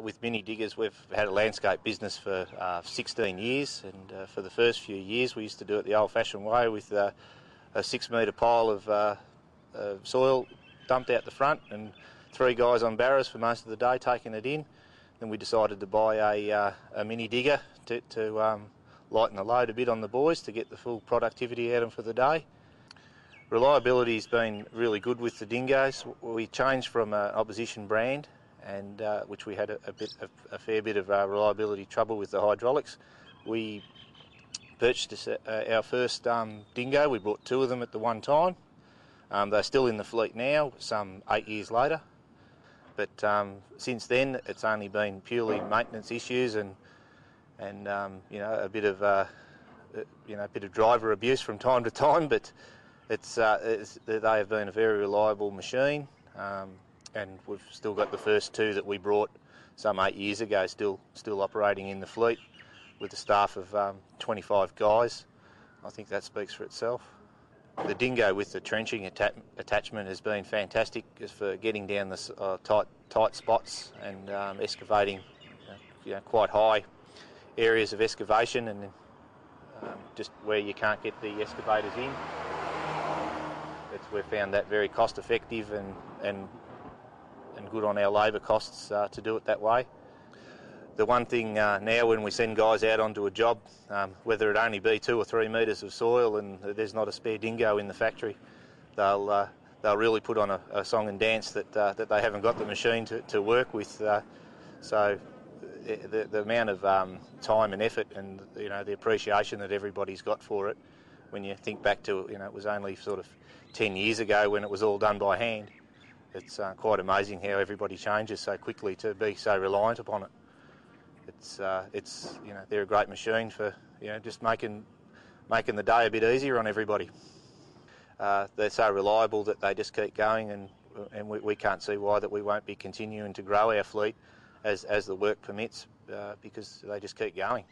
with mini diggers, we've had a landscape business for 16 years, and for the first few years we used to do it the old-fashioned way with a 6-metre pile of soil dumped out the front and 3 guys on barrows for most of the day taking it in. Then we decided to buy a mini digger to lighten the load a bit on the boys to get the full productivity out of them for the day. Reliability's been really good with the Dingoes. We changed from an opposition brand, and which we had a fair bit of reliability trouble with the hydraulics. We purchased our first Dingo. We bought 2 of them at the one time. They're still in the fleet now, some 8 years later. But since then, it's only been purely maintenance issues and you know, a bit of driver abuse from time to time. But they have been a very reliable machine. And we've still got the first 2 that we brought some 8 years ago still operating in the fleet with a staff of 25 guys. I think that speaks for itself. The Dingo with the trenching attachment has been fantastic for getting down the tight spots and excavating quite high areas of excavation, and just where you can't get the excavators in. We've found that very cost effective and good on our labour costs to do it that way. The one thing now when we send guys out onto a job, whether it only be 2 or 3 metres of soil and there's not a spare Dingo in the factory, they'll really put on a song and dance that they haven't got the machine to work with. So the amount of time and effort and the appreciation that everybody's got for it, when you think back to it was only sort of 10 years ago when it was all done by hand. It's quite amazing how everybody changes so quickly to be so reliant upon it. They're a great machine for just making the day a bit easier on everybody. They're so reliable that they just keep going, and we can't see why that we won't be continuing to grow our fleet as the work permits, because they just keep going.